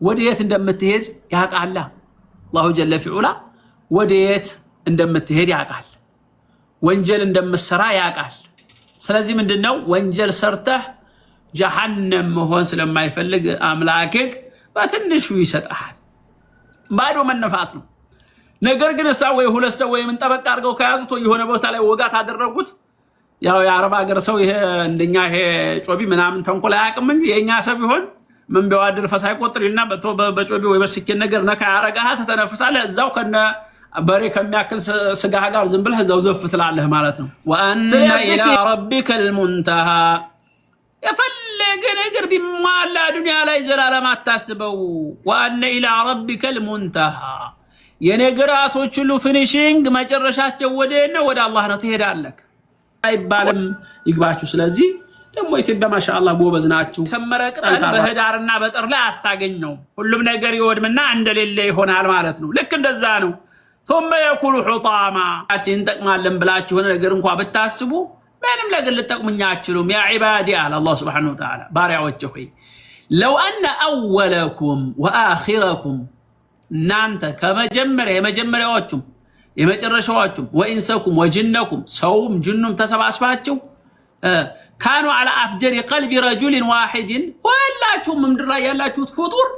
ወዴት እንደምትሄድ ያቃላ አላሁ ጀለ ፊዑላ ወዴት እንደምትሄድ ያቃል ወንጀል እንደምትሰራ ያቃል ስለዚህ ምንድነው ወንጀል ሰርተህ ጀሃነም መሆን ስለማይፈልግ አምላክህ በትንሹ ይሰጣል ባዶ መነፋት ነው ነገር ግን እሳ ወይ ሁለት ሰው ወይ ምን ጠበቅ አድርገው ከያዙት የሆነ ቦታ ላይ ወጋት አደረጉት ያው የአረብ ሀገር ሰው ይሄ እንደኛ ይሄ ጮቢ ምናምን ተንኮል አያውቅም እንጂ የኛ ሰው ቢሆን ምን ቢዋድር ፈሳይ ቆጥሪና በጮቢ ወይ በስኪን ነገር ነካ ያረጋህ ተተነፍሳለህ እዛው ከነ በሬ ከሚያክል ስጋህ ጋር ዝም ብለህ እዛው ዘፍ ትላለህ ማለት ነው ወአነ ኢላ ረቢከል ሙንተሃ የፈለገ ነገር ቢሟላ ዱንያ ላይ ዘላለም አታስበው ወአነ ኢላ ረቢከል ሙንተሃ የነገራቶች ሁሉ ፊኒሺንግ መጨረሻቸው ወደነ ወደ አላህ ነው ትሄዳለህ አይባልም ይግባችሁ ስለዚህ ደግሞ ኢትዮጵያ ማሻአላህ ጎበዝ ናችሁ ሰመረ ቅጠል በህዳርና በጥር ላይ አታገኘው ሁሉም ነገር ይወድምና እንደሌለ ይሆናል ማለት ነው ልክ እንደዛ ነው ثم يكون حطاما እንጠቅማለን ብላችሁ ሆነ ነገር እንኳን ብታስቡ ምንም ነገር ልትጠቅሙኛ አትችሉም ያ ዒባዲ አለ አላህ Subhanahu Wa Ta'ala ባሪያዎቼ ሆይ لو ان اولكم واخركم እናንተ የመጀመሪያዎቹም የመጨረሻዎቹም ወኢንሰኩም ወጅነኩም ሰውም ጅኑም ተሰባስባችሁ كانوا على افجر قلب رجل واحد ሁላችሁም ምድር ላይ ያላችሁት ፍጡር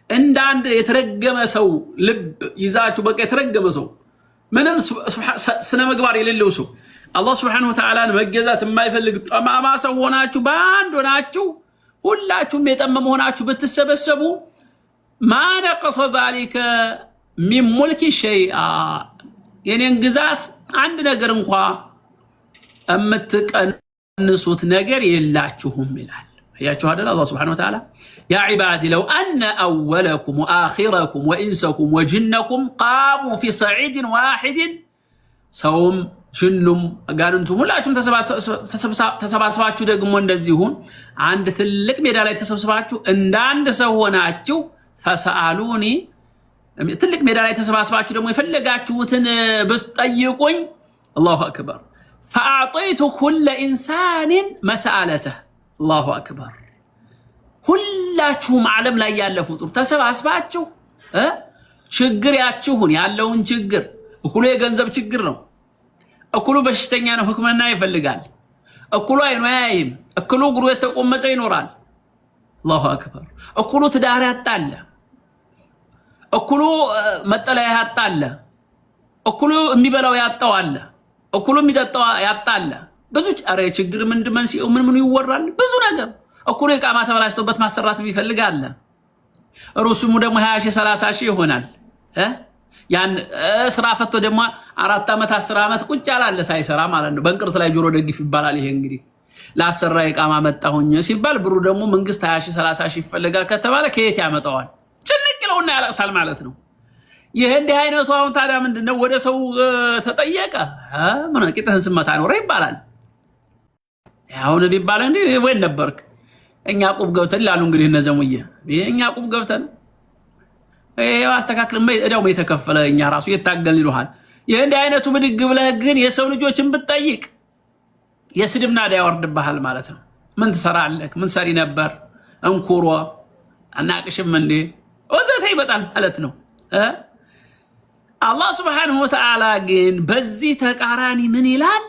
እንደ አንድ የተረገመ ሰው ልብ ይዛችሁ በቃ የተረገመ ሰው ምንም ስነ ምግባር የሌለው ሰው አላህ Subhanahu Wa Ta'ala መገዛት የማይፈልግ ጠማማ ሰው ሆናችሁ ባንድ ሆናችሁ ሁላችሁም የጠመመ ሆናችሁ ብትሰበሰቡ ما نقص ذلك من ملك شيئا የኔን ግዛት አንድ ነገር እንኳን እምትቀንሱት ነገር የላችሁም ይላል ያያችሁ አይደል አላህ Subhanahu Wa Ta'ala يا عبادي لو ان اولكم واخركم وانسكم وجنكم قاموا في صعيد واحد ሰውም ጅኑም አጋንንቱም ሁላችሁም ተሰባስባችሁ ደግሞ እንደዚሁ አንድ ትልቅ ሜዳ ላይ ተሰብስባችሁ እንደ አንድ ሰው ሆናችሁ ፈሰአሉኒ ትልቅ ሜዳ ላይ ተሰባስባችሁ ደግሞ የፈለጋችሁትን ብትጠይቁኝ አላሁ አክበር فاعطيت كل انسان مسالته الله اكبر ሁላችሁም ዓለም ላይ ያለ ፍጡር ተሰባስባችሁ ችግር ያችሁን ያለውን ችግር እኩሉ የገንዘብ ችግር ነው እኩሉ በሽተኛ ነው ህክምና ይፈልጋል እኩሉ አይኑ ያይም እኩሉ እግሩ የተቆመጠ ይኖራል አላሁ አክበር እኩሉ ትዳር ያጣለ እኩሉ መጠለያ ያጣለ እኩሉ የሚበላው ያጣው አለ እኩሉ የሚጠጣው ያጣለ ብዙ አረ ችግር ምንድነው ምን ይወራል ብዙ ነገር እኩሉ የቃማ ተበላሽቶበት ማሰራት ይፈልጋል ሩሱሙ ደግሞ 20 30 ሺህ ይሆናል ያን ስራ ፈቶ ደግሞ 4 አመት 10 አመት ቁጭ ያላለ ሳይሰራ ማለት ነው በእንቅርት ላይ ጆሮ ደግፍ ይባላል ይሄ እንግዲህ ላሰራ የቃማ መጣሁኝ ሲባል ብሩ ደግሞ መንግስት 20 30 ሺህ ይፈልጋል ከተባለ ከየት ያመጣዋል ጭንቅለውና ያለቅሳል ማለት ነው ይሄ እንደ አይነቱ አሁን ታዲያ ምንድነው ወደ ሰው ተጠየቀ ምን አቂተህን ስመታ ነው ይባላል ያው ነው ይባላል እንዴ ወይ ነበርክ እኛ ቁብ ገብተን ላሉ እንግዲህ እነዘሙዬ እኛ ቁብ ገብተን ይሄው አስተካክል እዳው የተከፈለ እኛ ራሱ የታገልን ይሏል ይሄ እንደ አይነቱ ብድግ ብለህ ግን የሰው ልጆችን ብትጠይቅ የስድብና ዳ ያወርድብሃል ማለት ነው ምን ትሰራለህ ምን ሰሪ ነበር እንኩሮ አናቅሽም እንዴ ወዘተ ይበጣል ማለት ነው አላህ Subhanahu Wa Ta'ala ግን በዚህ ተቃራኒ ምን ይላል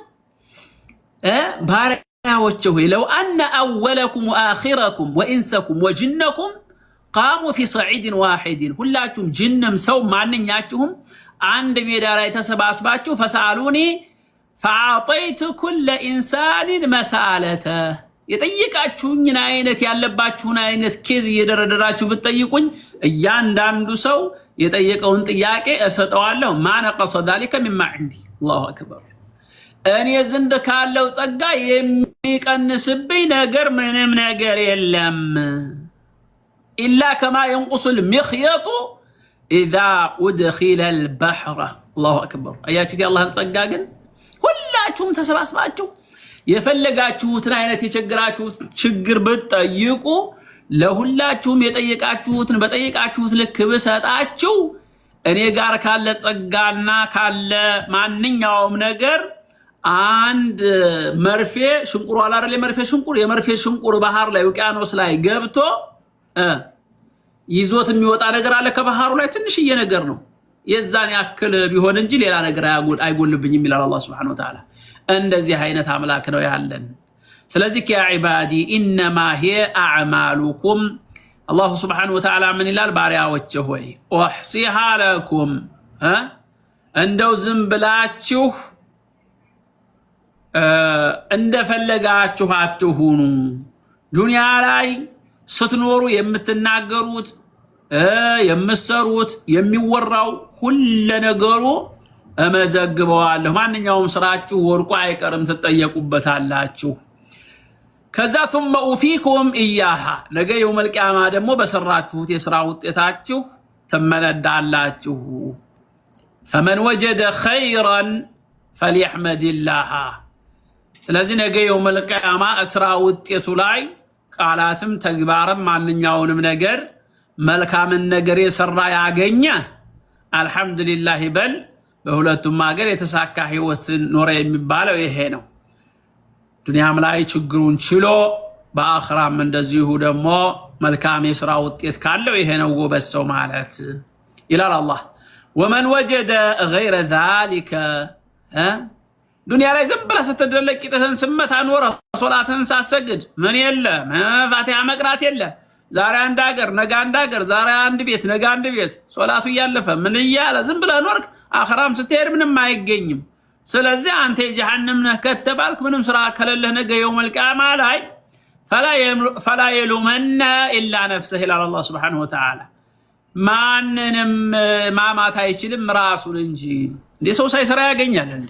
ባሪያዎቼ ሆይ لو ان اولكم واخركم وانسكم وجنكم قاموا في صعيد واحد ሁላችሁም ጅንም ሰው ማንኛችሁም አንድ ሜዳ ላይ ተሰባስባችሁ ፈሳሉኒ فاعطيت كل انسان مسالته የጠየቃችሁኝ አይነት ያለባችሁን አይነት ኬዝ እየደረደራችሁ ብትጠይቁኝ እያንዳንዱ ሰው የጠየቀውን ጥያቄ እሰጠዋለሁ ማነቀሰ ذلك مما عندي الله اكبر እኔ ዘንድ ካለው ጸጋ የሚቀንስብኝ ነገር ምንም ነገር የለም الا كما ينقص المخيط اذا ادخل البحر الله اكبر አያችሁት ያላህን ጸጋ ግን ሁላችሁም ተሰባስባችሁ የፈለጋችሁትን አይነት የቸግራችሁት ችግር ብትጠይቁ ለሁላችሁም የጠየቃችሁትን በጠየቃችሁት ልክ ብሰጣችሁ እኔ ጋር ካለ ጸጋና ካለ ማንኛውም ነገር አንድ መርፌ ሽንቁሩ አላረለ መርፌ ሽንቁር የመርፌ ሽንቁር ባህር ላይ ውቅያኖስ ላይ ገብቶ ይዞት የሚወጣ ነገር አለ ከባህሩ ላይ ትንሽዬ ነገር ነው የዛን ያክል ቢሆን እንጂ ሌላ ነገር አይጎልብኝም ይላል አላህ Subhanahu Wa Ta'ala እንደዚህ አይነት አምላክ ነው ያለን ስለዚህ ያ ዒባዲ ኢንማ هي اعمالكم አላህ Subhanahu Wa Ta'ala ምን ይላል ባሪያዎቼ ሆይ احصيها لكم እንደው ዝም ብላችሁ እንደፈለጋችሁ አትሁኑ ዱንያ ላይ ስትኖሩ የምትናገሩት የምትሰሩት የሚወራው ሁሉ ነገሩ እመዘግበዋለሁ ማንኛውም ስራችሁ ወርቁ አይቀርም ትጠየቁበታላችሁ ከዛ ثم اوفيكم اياها ነገ የውመል ቂያማ ደግሞ በሰራችሁት የሥራ ውጤታችሁ ተመነዳላችሁ فمن وجد خيرا فليحمد الله ስለዚህ ነገ የውመል ቂያማ እስራ ውጤቱ ላይ ቃላትም ተግባርም ማንኛውንም ነገር መልካምን ነገር የሰራ ያገኘ አልহামዱሊላህ በል በሁለቱም ሀገር የተሳካ ህይወት ኖረ የሚባለው ይሄ ነው ዱንያም ላይ ችግሩን ችሎ በአኺራም እንደዚሁ ደግሞ መልካም የሥራ ውጤት ካለው ይሄ ነው ወበሰው ማለት ይላል አላህ ومن وجد غير ذلك ዱንያ ላይ ዝም ብለህ ስትደለቅ ቂጥህን ስመታ ኖረ ሶላትን ሳሰግድ ምን የለ ፋቲሃ መቅራት የለ ዛሬ አንድ ሀገር ነገ አንድ ሀገር ዛሬ አንድ ቤት ነገ አንድ ቤት ሶላቱ ያለፈ ምን ይያለ ዝም ብለህ ኖርክ አኺራም ስትሄድ ምንም አይገኝም ስለዚህ አንተ ጀሃነም ነህ ከተባልክ ምንም ስራ ከሌለህ ነገ የውመል ቂያማ ላይ فلا يلومن الا نفسه الى الله سبحانه وتعالى ማንንም ማማት አይችልም ራሱን እንጂ እንደ ሰው ሳይሰራ ያገኛል እንዴ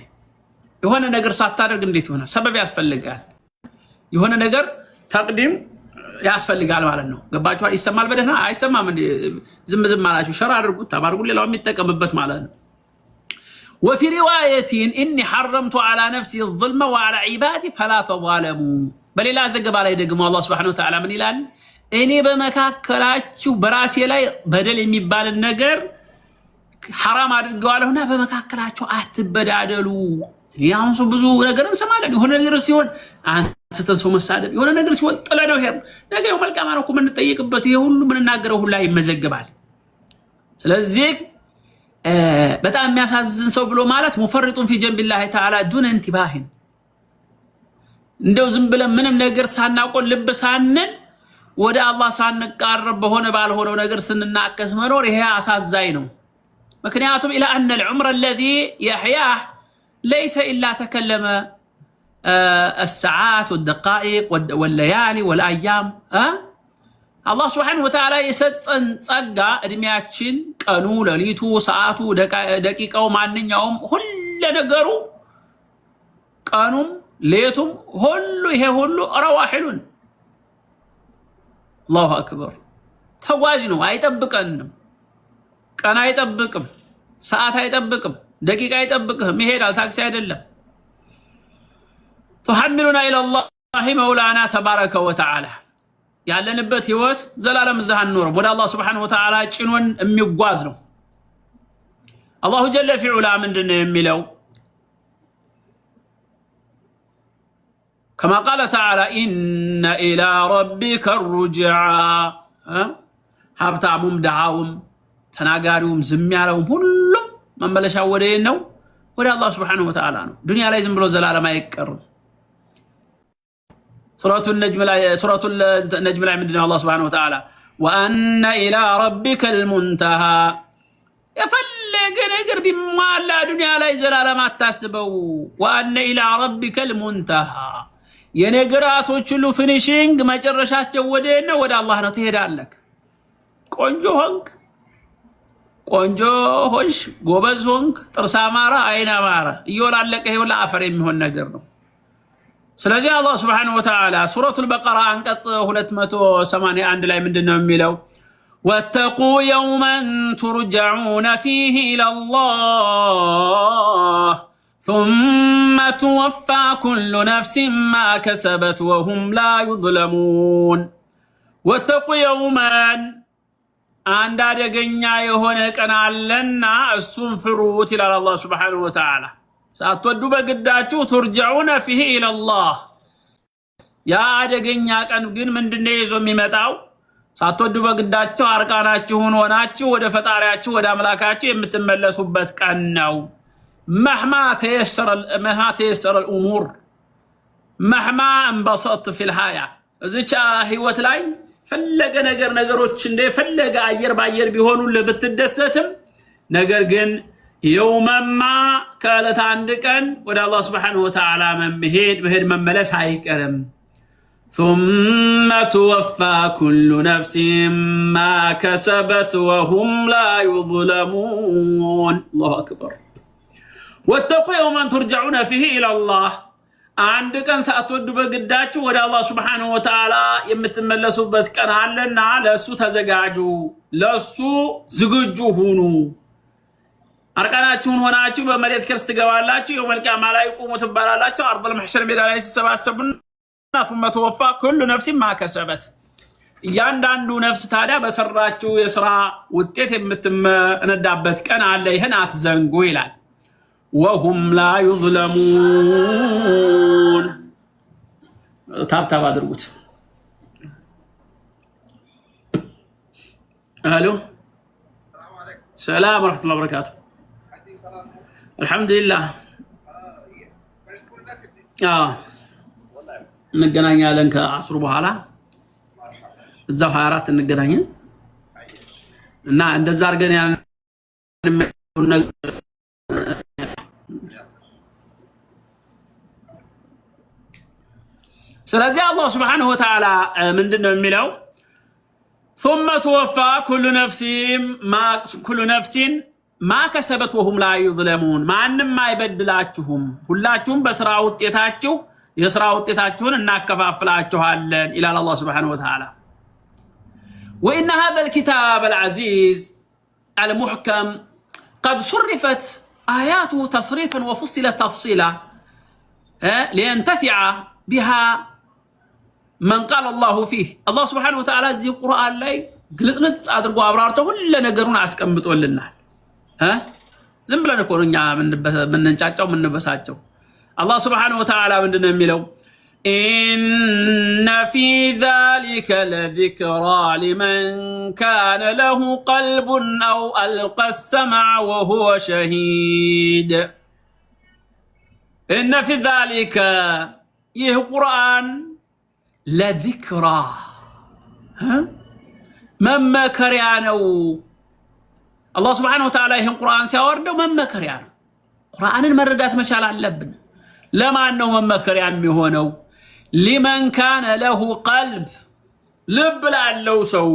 የሆነ ነገር ሳታደርግ እንዴት ይሆናል ሰበብ ያስፈልጋል የሆነ ነገር ተቅዲም ያስፈልጋል ማለት ነው ገባችሁ ይሰማል በደህና አይሰማም እንዴ ዝም ማላችሁ ሸራ አድርጉ ተባርጉ ሌላው የሚጠቀምበት ማለት ነው وفي روايه اني حرمت على نفسي الظلم وعلى عبادي فلا تظالموا በሌላ ዘገባ ላይ ደግሞ አላህ Subhanahu Wa Ta'ala ምን ይላል እኔ በመካከላችሁ በራሴ ላይ በደል የሚባል ነገር حرام አድርገዋለሁና በመካከላችሁ አትበዳደሉ ያውን ሰው ብዙ ነገር እንሰማለን የሆነ ነገር ሲሆን አንስተን ሰው መሳደብ የሆነ ነገር ሲሆን ጥለነው ሄር ነገ የውመል ቂያማ ነው ምን እንጠይቅበት ይሄ ሁሉ ምን እናገረው ሁላ ይመዘግባል ስለዚህ በጣም የሚያሳዝን ሰው ብሎ ማለት ሙፈሪጡን في جنب الله تعالى دون انتباه እንደው ዝም ብለን ምንም ነገር ሳናቆል ልብ ሳንል ወደ አላህ ሳንቃረብ በሆነ ባልሆነው ነገር ስንናከስ መኖር ይሄ አሳዛኝ ነው ምክንያቱም الى ان العمر الذي يحياه ليس الا تكلم الساعات والدقائق والليالي والايام الله سبحانه وتعالى يسطن ጸጋ እድሜያችን ቀኑ ለሊቱ ሰዓቱ ደቂቃው ማንኛውም ሁሉ ነገሩ ቀኑም ሌቱም ሁሉ ይሄ ሁሉ ረዋሂሉን الله اكبر ተጓዥ ነው አይጠብቀንም ቀን አይጠብቅም ሰዓት አይጠብቅም ደቂቃ አይጠብቅም ይሄዳል ታክሲ አይደለም تحملنا الى الله مولانا تبارك وتعالى ያለንበት ህይወት ዘላለም ዘሃን ኑር ወደ አላህ Subhanahu Wa Ta'ala ጭኖን የሚጓዝ ነው አላሁ ጀለ ፊዑላ ምንድነው የሚለው كما قال تعالى إن إلى ربك الرجعى ሀብታሙም ደሃውም ተናጋሪውም ዝም ያለውም ሁሉም መመለሻው ወደ ነው ወደ አላህ Subhanahu Wa Ta'ala ነው ዱንያ ላይ ዝም ብሎ ዘላለም አይቀርም سورة النجم ላይ ምንድነው አላህ Subhanahu Wa Ta'ala وأن إلى ربك المنتهى የፈለገ ነገር ቢሟላ ዱንያ ላይ ዘላለም አታስበው وأن إلى ربك المنتهى የነገራቶች ሁሉ ፊኒሺንግ መጨረሻቸው ወደ ነው ወደ አላህ ነው ትሄዳለህ ቆንጆ ሆንሽ ጎበዝ ሆንክ ጥርስ አማረ አይን አማረ ይወላለቀ ይወላ አፈር የሚሆን ነገር ነው ስለዚህ አላህ Subhanahu Wa Ta'ala ሱረቱል በቀራ አንቀጽ 281 ላይ ምንድነው የሚለው ወተቁ የውመን ترجعون فيه إلى الله ثم توفى كل نفس ما كسبت وهم لا يظلمون واتقوا يوما عند አደገኛ የሆነ ቀን አለና እሱን ፍሩት ይላል አላህ Subhanahu Wa Ta'ala ሳትወዱ በግዳችሁ ترجعون فيه إلى الله ያ አደገኛ ቀን ግን ምንድነው ይዞ የሚመጣው ሳትወዱ በግዳችሁ አርቃናችሁን ሆናችሁ ወደ ፈጣሪያችሁ ወደ አምላካችሁ የምትመለሱበት ቀን ነው። مهما تيسر الامور مهما انبسطت في الحياه እዚች ህይወት ላይ ፈለገ ነገሮች እንደፈለገ አየር ባየር ቢሆኑ ለብትደሰትም ነገር ግን የውመማ ካለት አንድ ቀን ወደ አላህ Subhanahu Wa Ta'ala መሄድ መመለስ አይቀርም ثم توفى كل نفس ما كسبت وهم لا يظلمون الله اكبر واتقوا يوما ترجعون فيه الى الله አንድ ቀን ሳትወዱ በግዳችሁ ወደ አላህ Subhanahu Wa Ta'ala የምትመለሱበት ቀን አለና ለሱ ተዘጋጁ ለሱ ዝግጁ ሁኑ አርቃናችሁን ሆናችሁ በመሬት ክርስ ትገባላችሁ የውመል ቂያማ ላይ ቁሙ ትባላላችሁ አርض المحشر ሜዳ ላይ ተሰባሰቡና ثم توفى كل نفس ما كسبت ያንዳንዱ ነፍስ ታዲያ በሰራችሁ የሥራ ውጤት የምትነዳበት ቀን አለ ይሄን አትዘንጉ ይላል وهم لا يظلمون تاب ادرغوت الو السلام ورحمه الله وبركاته الحمد لله እንገናኛለን ከአስሩ በኋላ እዛው 24 እንገናኛለን እና እንደዛ አርገን ያን ስለዚህ አላህ Subhanahu Wa Ta'ala ምንድነው የሚለው ثم توفى كل نفس ما كسبت وهم لا يظلمون ማንንም አይበድላችሁም ሁላችሁም በስራ ውጤታችሁ የስራ ውጤታችሁን እናከፋፍላችኋለን ኢላ አላህ Subhanahu Wa Ta'ala وان هذا الكتاب العزيز المحكم قد صرفت آياته تصريفا وفصلت تفصيلا لينتفع بها من قال الله فيه الله سبحانه وتعالى زي القرآن ላይ ግልጽልጽ አድርጎ አብራርቶ ሁሉ ነገሩን አስቀምጦልናል ዝም ብለን እኮ እኛ ምንንጫጫው ምንበሳቸው الله سبحانه وتعالى ምንድነው የሚለው إن في ذلك لذكرى لمن كان له قلب أو ألقى السمع وهو شهيد إن في ذلك يه قرآن لذكرى مما كريانو الله سبحانه وتعالى يه قرآن سيورده مما كريانو قرآن المردات مشال علبنا لما أنه مما كريان ميهونو لمن كان له قلب لب لاለው ሰው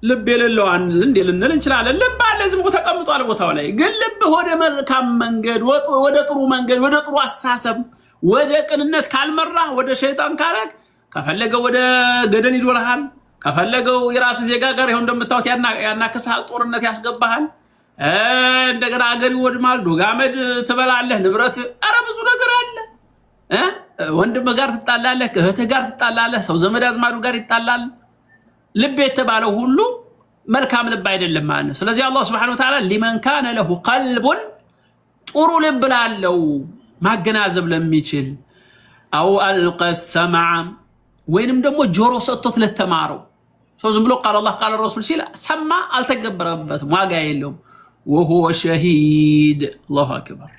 ልብ የሌለው እንዴ ልንል እንችላለን ልብ አለ ዝም ተቀምጧል ቦታው ላይ ግን ልብ ወደ መልካም መንገድ ወደ ጥሩ መንገድ ወደ ጥሩ አሳሰብ ወደ ቅንነት ካልመራ ወደ ሸይጣን ካረክ ከፈለገው ወደ ገደል ይዶልሃል ከፈለገው የራሱ ዜጋ ጋር ይሁን እንደምታውት ያናከሳል ጦርነት ያስገባሃል እንደገና አገር ይወድማል ዶጋመድ ትበላለህ ንብረት አረ ብዙ ነገር አለ ወንድም ጋር ትጣላለህ እህት ጋር ትጣላለህ ሰው ዘመድ አዝማዱ ጋር ይጣላል ልብ የተባለው ሁሉ መልካም ልብ አይደለም ማለት ነው ስለዚህ አላህ Subhanahu Wa Ta'ala لمن كان له قلب ጥሩ ልብ ላለው ማገናዘብ ለሚችል او القى السمع ወይንም ደግሞ ጆሮ ሰጥቶት ለተማረው ሰው ዝም ብሎ قال الله قال الرسول ሲል ሰማ አልተገበረበትም ዋጋ የለውም وهو شهيد الله اكبر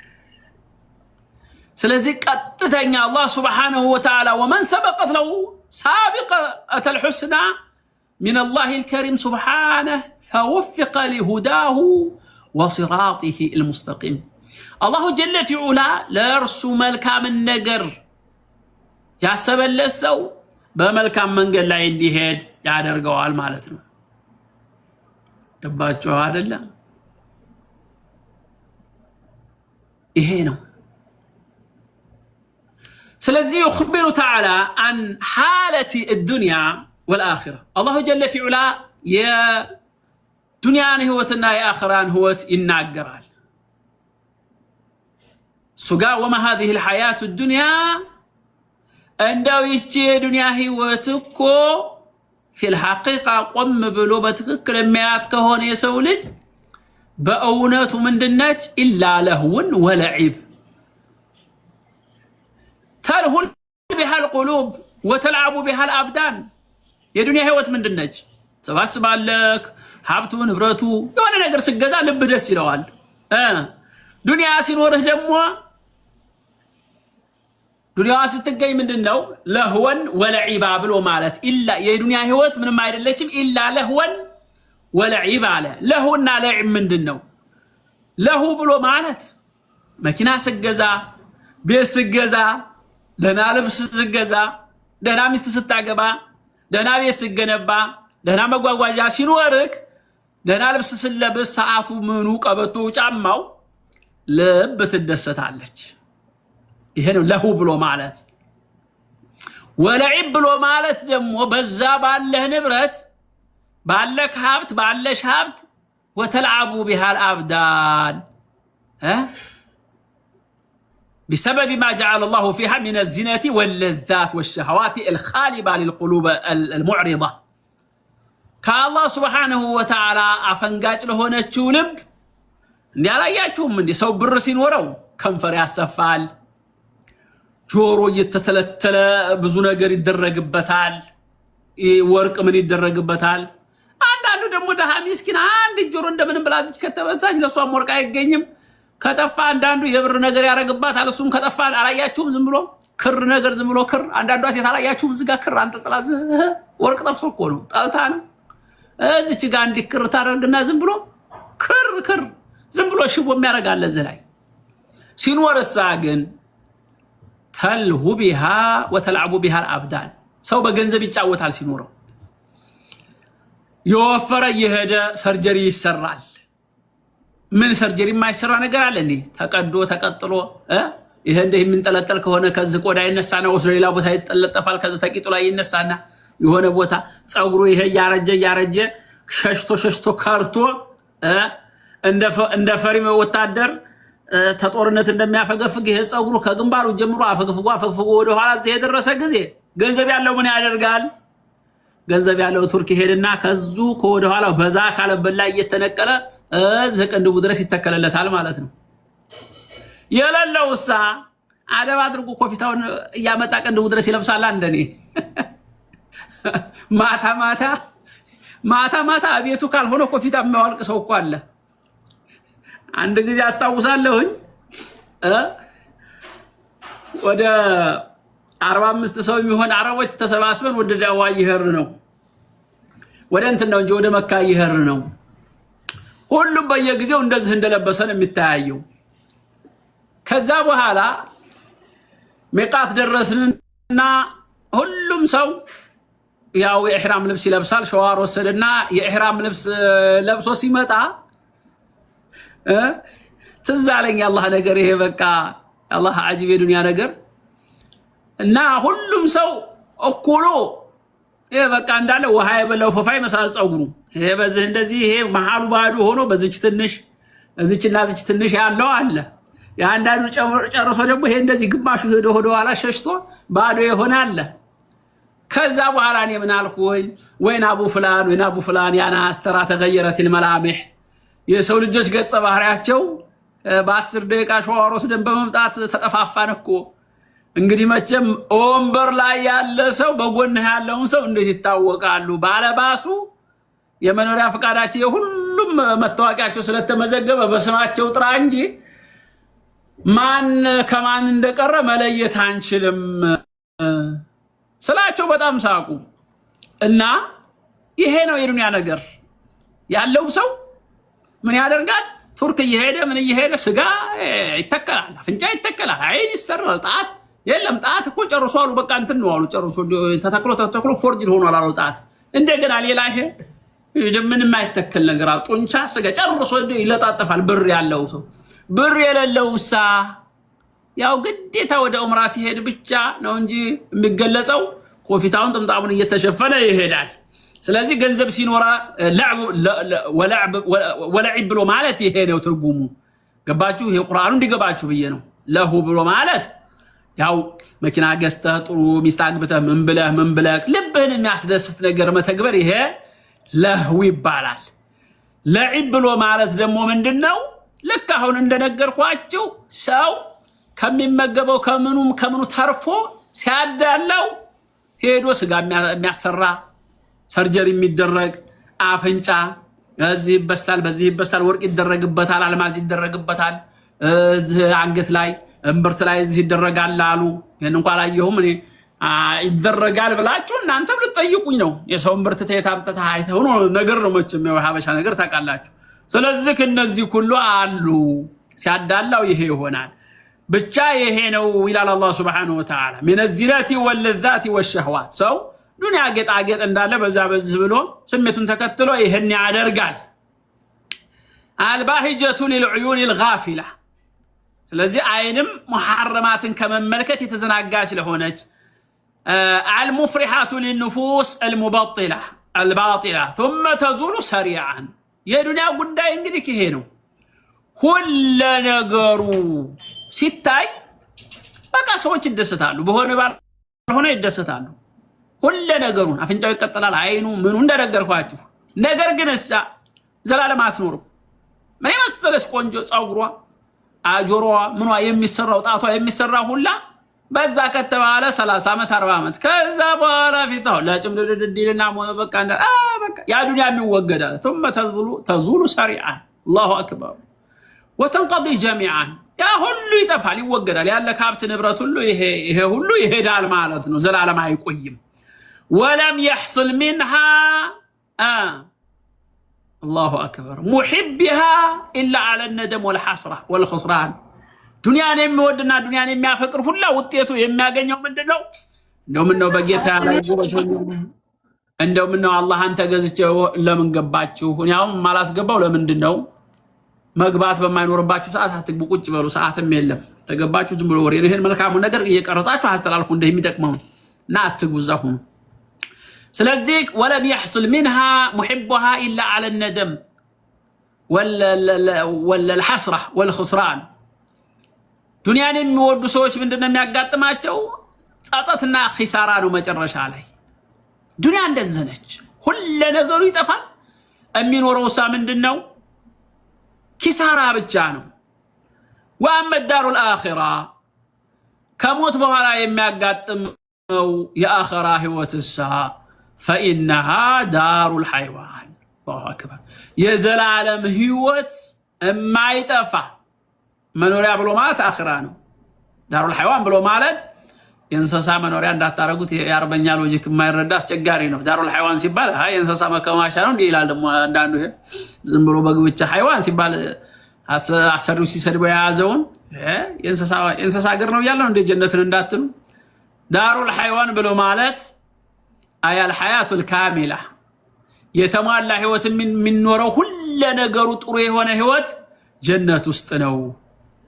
ስለዚህ ቀጥተኛ አላህ Subhanahu Wa Ta'ala ومن سبقت له سابقة الحسنى من الله الكريم سبحانه فوفق لهداه وصراطه المستقيم الله جل في علا لرسو ملكام النجر ያሰበለት ሰው በመልካም መንገድ ላይ እንዲሄድ ያደርገዋል ማለት ነው ገባችሁ አይደለ ይሄ ነው ስለዚህ يخبر تعالى عن حالة الدنيا والآخرة الله جل في علا يا دنيا هوتنا يا آخران هوت يناقرال سقا وما هذه الحياة الدنيا عندو يجي دنيا هوتكو في الحقيقة قم بلو بتككل ميات كهون يسولج بأونات من دناج إلا لهو ولعب تلهو بها القلوب وتلعب بها الأبدان የዱንያ ህይወት ምንድነች? ሰባስባለክ ሀብቱ ንብረቱ የሆነ ነገር ስገዛ ልብ ደስ ይለዋል። ዱንያ ሲኖርህ ደግሞ ዱንያዋ ስትገኝ ምንድነው? ለህወን ወለዒባ ብሎ ማለት ኢላ የዱንያ ህይወት ምንም አይደለችም ኢላ ለህወን ወለዒባ አለ። ለሁና ለዒብ ምንድነው? ለሁ ብሎ ማለት መኪና ስገዛ፣ ቤት ስገዛ፣ ደህና ልብስ ስገዛ፣ ደህና ሚስት ስታገባ፣ ደህና ቤት ስገነባ፣ ደህና መጓጓዣ ሲኖርክ፣ ደህና ልብስ ስለብስ፣ ሰዓቱ ምኑ ቀበቶ ጫማው ልብ ትደሰታለች። ይሄ ነው ለሁ ብሎ ማለት። ወለዒብ ብሎ ማለት ደግሞ በዛ ባለህ ንብረት ባለክ ሀብት ባለሽ ሀብት ወተልዓቡ ቢሃል አብዳን بسبب ما جعل الله فيها من الزينة واللذات والشهوات الخالبة للقلوب المعرضة كالله سبحانه وتعالى أفنقاج لهنا تشولب اللي على ياتشوم من دي سو برسين ورو كنفر ياسفال جورو يتتلتل بزونا قري الدرق بتال ورق من الدرق بتال عندو دمو دها مسكين عند الجورو اندمن بلازج كتبساج لصوم ورقا يقينيم ከተፋ አንዳንዱ የብር ነገር ያረጋግባታል። እሱም ከተፋ አላያችሁም? ዝም ብሎ ክር ነገር ዝም ብሎ ክር አንዳንዷ ሴት አላያችሁም? እዚህ ጋር ክር አንጠልጥላ ወርቅ ጠፍሶ እኮ ነው ጣልታ ነው። እዚች ጋር እንዲህ ክር ታደርግና ዝም ብሎ ክር ዝም ብሎ ሽቦ የሚያረጋለ እዚህ ላይ ሲኖርሳ ግን ተልሁ ቢሃ ወተልዓቡ ቢሃ አብዳን ሰው በገንዘብ ይጫወታል ሲኖረው። የወፈረ የሄደ ሰርጀሪ ይሰራል። ምን ሰርጀሪ የማይሰራ ነገር አለ እንዴ? ተቀዶ ተቀጥሎ ይሄ እንደ የሚንጠለጠል ከሆነ ከዚህ ቆዳ ይነሳና ወስዶ ሌላ ቦታ ይጠለጠፋል። ከዚህ ተቂጡ ላይ ይነሳና የሆነ ቦታ ጸጉሩ ይሄ ያረጀ ሸሽቶ ከርቶ እንደ ፈሪ ወታደር ተጦርነት እንደሚያፈገፍግ ይሄ ጸጉሩ ከግንባሩ ጀምሮ አፈግፍጎ ወደ ኋላ እዚህ የደረሰ ጊዜ ገንዘብ ያለው ምን ያደርጋል? ገንዘብ ያለው ቱርክ ሄድና ከዙ ከወደ ኋላ በዛ ካለበላ እየተነቀለ እዚህ ቅንድቡ ድረስ ይተከለለታል ማለት ነው። የሌለውሳ አደብ አድርጎ ኮፊታውን እያመጣ ቅንድቡ ድረስ ይለብሳል። እንደኔ ማታ ቤቱ ካልሆነ ኮፊታ የማያወልቅ ሰው እኮ አለ። አንድ ጊዜ አስታውሳለሁኝ ወደ 45 ሰው የሚሆን አረቦች ተሰባስበን ወደ ዳዋ ይሄር ነው ወደ እንትን ነው እንጂ ወደ መካ ይሄር ነው። ሁሉም በየጊዜው እንደዚህ እንደለበሰን የሚታያየው። ከዛ በኋላ ሚቃት ደረስንና ሁሉም ሰው ያው የኢህራም ልብስ ይለብሳል። ሸዋር ወሰደና የኢህራም ልብስ ለብሶ ሲመጣ ትዝ አለኝ አላህ ነገር ይሄ በቃ አላህ አጂብ የዱንያ ነገር እና ሁሉም ሰው እኩሉ ይሄ በቃ እንዳለ ውሃ የበላው ፈፋ ይመስላል ጸጉሩ። ይሄ በዚህ እንደዚህ ይሄ መሐሉ ባዶ ሆኖ በዚች ትንሽ እዚችና እዚች ትንሽ ያለው አለ። ያንዳንዱ ጨርሶ ደግሞ ይሄ እንደዚህ ግማሹ ሄዶ ኋላ ሸሽቶ ባዶ የሆነ አለ። ከዛ በኋላ እኔ ምን አልኩኝ? ወይን አቡ ፍላን ያና አስተራ ተገየረት الملامح የሰው ልጆች ገጸ ባህሪያቸው በ10 ደቂቃ ሸዋር ወስደን በመምጣት ተጠፋፋን እኮ። እንግዲህ መቼም ወንበር ላይ ያለ ሰው በጎንህ ያለውን ሰው እንዴት ይታወቃሉ? ባለባሱ የመኖሪያ ፍቃዳቸው የሁሉም መታወቂያቸው ስለተመዘገበ በስማቸው ጥራ እንጂ ማን ከማን እንደቀረ መለየት አንችልም ስላቸው በጣም ሳቁ። እና ይሄ ነው የዱንያ ነገር። ያለው ሰው ምን ያደርጋል? ቱርክ እየሄደ ምን እየሄደ ስጋ ይተከላል፣ አፍንጫ ይተከላል፣ አይን ይሰራል፣ ጣት የለም ጣት እኮ ጨርሶ አሉ በቃ እንትን ነው አሉ ጨርሶ ተተክሎ ፎርጅድ ሆኗል አሉ ጣት። እንደገና ሌላ ይሄ ምንም የማይተከል ነገር ጡንቻ ስጋ ጨርሶ ይለጣጠፋል። ብር ያለው ሰው ብር የሌለውሳ ያው ግዴታ ወደ ዑምራ ሲሄድ ብቻ ነው እንጂ የሚገለጸው ኮፊታውን ጥምጣሙን እየተሸፈነ ይሄዳል። ስለዚህ ገንዘብ ሲኖራ ወለዒብ ብሎ ማለት ይሄ ነው ትርጉሙ። ገባችሁ? ይሄ ቁርአኑ እንዲገባችሁ ብዬ ነው። ለሁ ብሎ ማለት ያው መኪና ገዝተህ ጥሩ ሚስት አግብተህ ምን ብለህ ልብህን የሚያስደስት ነገር መተግበር ይሄ ለህው ይባላል። ለዒብ ብሎ ማለት ደግሞ ምንድነው? ልክ አሁን እንደነገርኳችሁ ሰው ከሚመገበው ከምኑ ተርፎ ሲያዳላው ሄዶ ስጋ የሚያሰራ ሰርጀሪ የሚደረግ አፍንጫ እዚህ ይበሳል፣ በዚህ ይበሳል፣ ወርቅ ይደረግበታል፣ አልማዝ ይደረግበታል፣ እዚህ አንገት ላይ እምብርት ላይ እዚህ ይደረጋል አሉ። ይሄን እንኳን አላየሁም እኔ ይደረጋል ብላችሁ እናንተም ልትጠይቁኝ ነው። የሰው እምብርት ተየታምጠታ አይተው ነው ነገር ነው መቼም ያው ሀበሻ ነገር ታውቃላችሁ። ስለዚህ እነዚህ ሁሉ አሉ። ሲያዳላው ይሄ ይሆናል። ብቻ ይሄ ነው ይላል አላህ Subhanahu Wa Ta'ala من الزينات واللذات والشهوات ሰው ዱንያ ጌጣጌጥ እንዳለ በዛ በዚህ ብሎ ስሜቱን ተከትሎ ይሄን ያደርጋል። الباهجة للعيون الغافلة ስለዚህ አይንም محرماتን ከመመልከት የተዘናጋች ለሆነች المفرحات للنفوس المبطلة الباطلة ثم تزول سريعا የዱንያ ጉዳይ እንግዲህ ይሄ ነው። ሁሉ ነገሩ ሲታይ በቃ ሰዎች ይደሰታሉ፣ በሆነ ባልሆነ ይደሰታሉ። ሁሉ ነገሩን አፍንጫው ይቀጥላል፣ አይኑ ምኑ እንደነገርኳችሁ። ነገር ግን እሳ ዘላለም አትኖርም። ምን መሰለሽ ቆንጆ ጻጉሯ አጆሮዋ ምኗ የሚሰራው ጣቷ የሚሰራ ሁላ በዛ ከተባለ 30 ዓመት 40 ዓመት ከዛ በኋላ ፊታው ለጭምድድድልና በቃ ያ ዱንያ የሚወገዳል። ثم تزول سريعا الله اكبر وتنقضي جميعا ያ ሁሉ ይጠፋል ይወገዳል። ያለ ካብት ንብረት ሁሉ ይሄ ሁሉ ይሄዳል ማለት ነው። ዘላለም አይቆይም። ولم يحصل منها الله اكبر محبها الا على الندم والحسره والخسران ዱንያን የሚወድና ዱንያን የሚያፈቅር ሁላ ውጤቱ የሚያገኘው ምንድነው? እንደው በጌታ ላይ እንደው አላህን ተገዝቼው ለምን ገባችሁ? ያው ማላስገባው ለምንድነው? መግባት በማይኖርባችሁ ሰዓት አትግቡ፣ ቁጭ በሉ፣ ሰዓትም የለም። ተገባችሁ ዝም ብሎ ወሬ ነው። ይሄን መልካሙ ነገር እየቀረጻችሁ አስተላልፉ እንደሚጠቅመው እና አትግቡ እዛሁ። ስለዚህ ولم يحصل منها محبها الا على الندم والحسره والخسران ዱንያን የሚወዱ ሰዎች ምንድነው የሚያጋጥማቸው? ጻጻትና ኺሳራ ነው መጨረሻ ላይ። ዱንያ እንደዚህ ነች፣ ሁሉ ነገሩ ይጠፋል። የሚኖረው ሳ ምንድነው? ኪሳራ ብቻ ነው። وأما الدار الآخرة ከሞት በኋላ የሚያጋጥመው የአኺራ ህይወትሳ فإنها دار الحيوان الله أكبر የዘላለም ህይወት የማይጠፋ መኖሪያ ብሎ ማለት አኺራ ነው። ዳሩል ሐይዋን ብሎ ማለት የእንስሳ መኖሪያ እንዳታረጉት የአርበኛ ሎጂክ የማይረዳ አስቸጋሪ ነው። ዳሩል ሐይዋን ሲባል የእንስሳ መከማቻ ነው እንዴ ይላል። ደግሞ አንዳንዱ ይሄ ዝም ብሎ በግብቻ ሐይዋን ሲባል አሰሪው ሲሰድበው የያዘውን የእንስሳ ሀገር ነው ያለው እንደ ጀነትን እንዳትሉ። ዳሩል ሐይዋን ብሎ ማለት አያል ሐያቱል ካሚላ የተሟላ ህይወት የሚኖረው ሁሉ ነገሩ ጥሩ የሆነ ህይወት ጀነት ውስጥ ነው።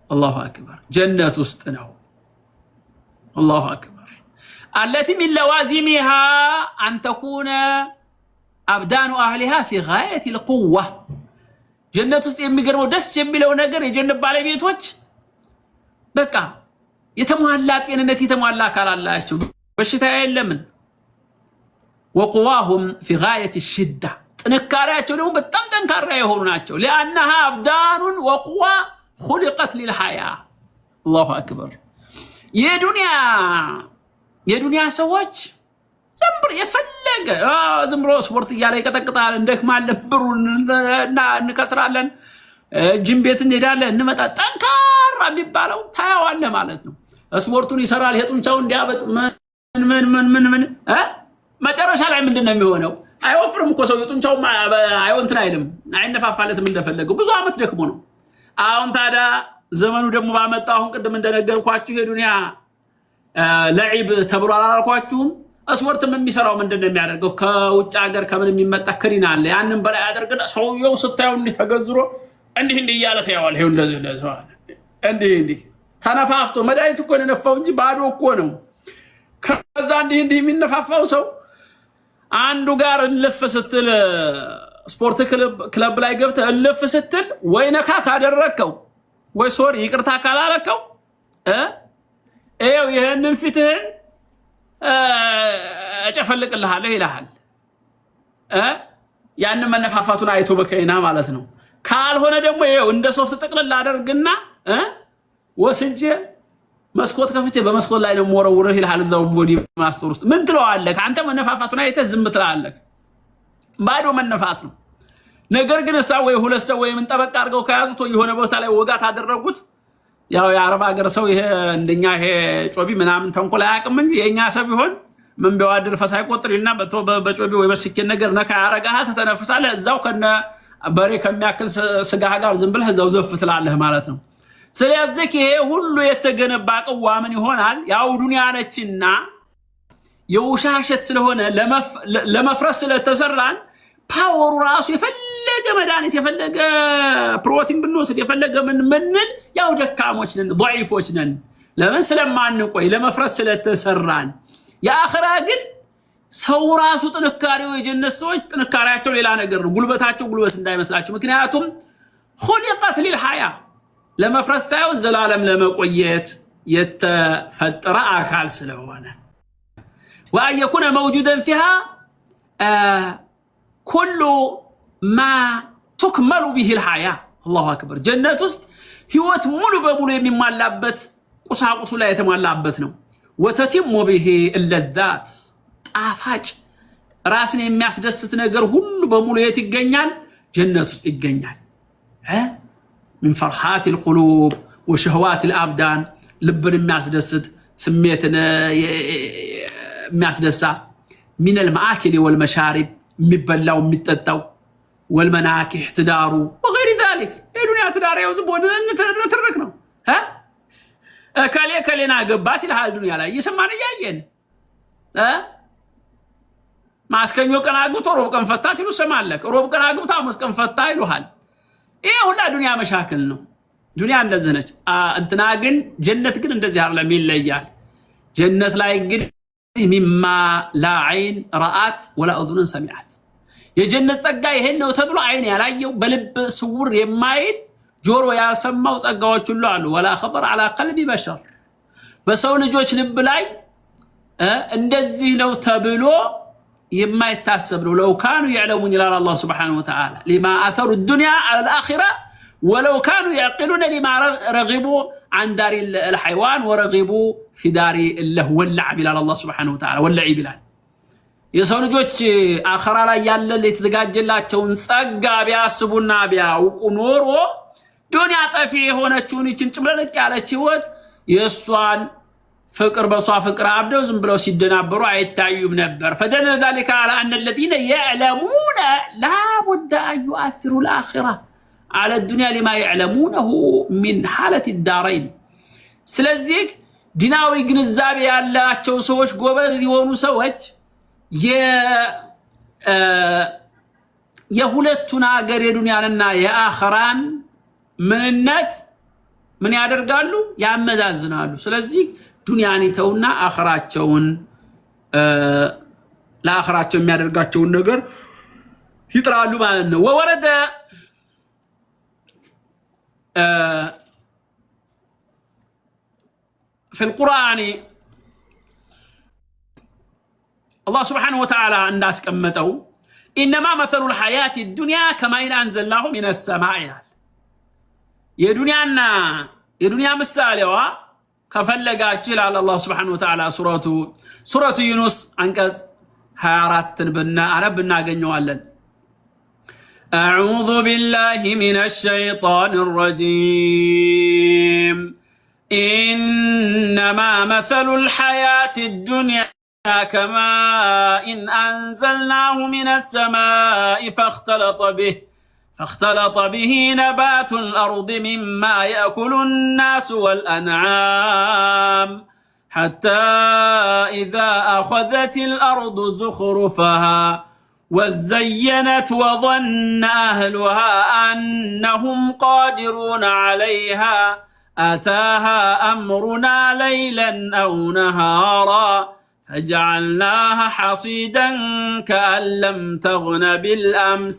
الله أكبر جنة استنو الله أكبر التي من لوازمها أن تكون أبدان أهلها في غاية القوة جنة استنو دس يميلو نجر يجنب على بيتوش بقى يتمهلات إنتي يتمهلات على الله بشتاء لمن وقواهم في غاية الشدة تنكاراتهم لهم بتم تنكاراتهم ناتشو لأنها أبدان وقوى خلقت للحياة الله أكبر የዱንያ ሰዎች ዘምብር የፈለገ ዘምብሮ ስፖርት ያለ ይቀጠቅጣል እንደክ ማለት ብሩና እንከስራለን ጂም ቤት እንሄዳለን እንመጣ ጠንካራ የሚባለው ታያዋለ ማለት ነው። ስፖርቱን ይሰራል የጡንቻው እንዲያበጥ ምን መጨረሻ ላይ ምንድነው የሚሆነው? አይወፍርም እኮ ሰው የጡንቻው አይወንትን አይልም አይነፋፋለትም እንደፈለገው ብዙ አመት ደክሞ ነው። አሁን ታዲያ ዘመኑ ደግሞ ባመጣው አሁን ቅድም እንደነገርኳችሁ የዱንያ ለዒብ ተብሎ አላልኳችሁም? ስፖርትም የሚሰራው ምንድነው የሚያደርገው? ከውጭ ሀገር ከምን የሚመጣ ክኒን አለ። ያንን በላይ አድርገን ሰውየው ስታዩ እንዲህ ተገዝሮ እንዲህ እያለ ታያዋል። ይሄው እንደዚህ እንዲህ ተነፋፍቶ መድኃኒት እኮ ነው ነፋው እንጂ ባዶ እኮ ነው። ከዛ እንዲህ የሚነፋፋው ሰው አንዱ ጋር ልፍ ስትል ስፖርት ክለብ ላይ ገብተህ ልፍ ስትል ወይ ነካ ካደረከው ወይ ሶሪ ይቅርታ ካላለከው እየው ይሄንን ፊትህን እጨፈልቅልሃለሁ ይልሃል። ያንን መነፋፋቱን አይቶ በከይና ማለት ነው። ካልሆነ ደግሞ ይሄው እንደ ሶፍት ጥቅልል አደርግና ወስጄ መስኮት ከፍቼ በመስኮት ላይ ነው ወረውረህ ይልሃል። እዛው ቦዲ ማስተር ውስጥ ምን ትለዋለህ? አንተ መነፋፋቱን አይተህ ዝም ትላለህ። ባዶ መነፋት ነው። ነገር ግን እሳ ወይ ሁለት ሰው ወይ ምን ጠበቅ አድርገው ከያዙት ወይ የሆነ ቦታ ላይ ወጋት አደረጉት። ያው የአረብ ሀገር ሰው ይሄ እንደኛ ይሄ ጮቢ ምናምን ተንኮል አያውቅም እንጂ የኛ ሰው ቢሆን ምን ቢዋድር ፈሳይ ቆጥሪና በጮቢ ወይ በስኪን ነገር ነካ ያረጋህ ተተነፍሳለህ እዛው ከነ በሬ ከሚያክል ስጋህ ጋር ዝም ብለህ እዛው ዘፍ ትላለህ ማለት ነው። ስለዚህ ይሄ ሁሉ የተገነባ ቅዋ ምን ይሆናል? ያው ዱንያ ነችና የውሻሸት ስለሆነ ለመፍረስ ስለተሰራን ፓወሩ ራሱ የፈለገ መድኃኒት የፈለገ ፕሮቲን ብንወስድ የፈለገ ምንል ያው ደካሞች ነን ضعيفዎች ነን። ለምን ስለማንቆይ ለመፍረስ ስለተሰራን። የአኺራ ግን ሰው ራሱ ጥንካሬው የጀነት ሰዎች ጥንካሬያቸው ሌላ ነገር ነው። ጉልበታቸው ጉልበት እንዳይመስላችሁ። ምክንያቱም خلقت للحياه ለመፍረስ ሳይሆን ዘላለም ለመቆየት የተፈጠረ አካል ስለሆነ وأن يكون موجودا فيها كل ما تكمل به الحياة. الله أكبر. جنة ውስጥ ህይወት ሙሉ በሙሉ የሚሟላበት ቁሳቁሱ ላይ የተሟላበት ነው። وتتم به اللذات ጣፋጭ ራስን የሚያስደስት ነገር ሁሉ በሙሉ የት ይገኛል? ጀነት ውስጥ ይገኛል። من فرحات القلوب وشهوات الأبدان ልብን የሚያስደስት ስሜትን የሚያስደሳ من المآكل والمشارب የሚበላው የሚጠጣው والمناكح ትዳሩ وغير ذلك የዱንያ ትዳር ያው ዝም ብሎ ንትርክ ነው። ከሌና ገባት ይላል ዱንያ ላይ እየሰማን እያየን ማስከኞ ቀን አግብቶ ሮብ ቀን ፈታት ይሉ ሰማለክ። ሮብ ቀን አግብታ ሐሙስ ቀን ፈታ ይሉሃል። ይሄ ሁላ ዱንያ መሻክል ነው። ዱንያ እንደዚህ ነች። እንትና ግን ጀነት ግን እንደዚህ አይደለም፣ ይለያል። ጀነት ላይ ግን مما لا عين رأت ولا أذن سمعت የጀነት ጸጋ ይሄን ነው ተብሎ አይን ያላየው በልብ ስውር የማይል ጆሮ ያልሰማው ጸጋዎች ሁሉ አሉ። ولا خطر على قلب بشر በሰው ልጆች ልብ ላይ እንደዚህ ነው ተብሎ የማይታሰብ ነው። لو كانوا يعلمون إلى الله سبحانه وتعالى لما أثروا الدنيا على الآخرة ولو كانوا يعقلون لما رغبوا عن دار الحيوان ورغبوا في دار اللهو واللعب إلى الله سبحانه وتعالى واللعب إلى የሰው ልጆች አኺራ ላይ ያለ የተዘጋጀላቸውን ጸጋ ቢያስቡና ቢያውቁ ኖሮ ዱንያ ጠፊ የሆነችውን ይችን ጭምለቅ ያለች ህይወት የሷን ፍቅር በሷ ፍቅር አብደው ዝም ብለው ሲደናበሩ አይታዩም ነበር። فدل ذلك على أن الذين يعلمون لا بد أن يؤثروا الآخرة على الدنيا لما يعلمونه من حالة الدارين. ስለዚህ ዲናዊ ግንዛቤ ያላቸው ሰዎች ጎበዝ የሆኑ ሰዎች የሁለቱን ሀገር የዱንያንና የአኺራን ምንነት ምን ያደርጋሉ? ያመዛዝናሉ። ስለዚህ ዱንያን ይተውና አኺራቸውን ለአኺራቸው የሚያደርጋቸውን ነገር ይጥራሉ ማለት ነው። ወወረደ في القرآن الله سبحانه وتعالى الناس كمتوا إنما مثل الحياة الدنيا كما إن أنزلناه من السماء. يا دنيا مسالوا كفلقات على الله سبحانه وتعالى سورة يونس أنكس هارات بنا عربنا جنوالا. أعوذ بالله من الشيطان الرجيم. إنما مثل الحياة الدنيا كماء إن أنزلناه من السماء فاختلط به نبات الأرض مما يأكل الناس والأنعام حتى إذا أخذت الأرض زخرفها وزينت وظن أهلها أنهم قادرون عليها أتاها أمرنا ليلا أو نهارا فجعلناها حصيدا كأن لم تغن بالأمس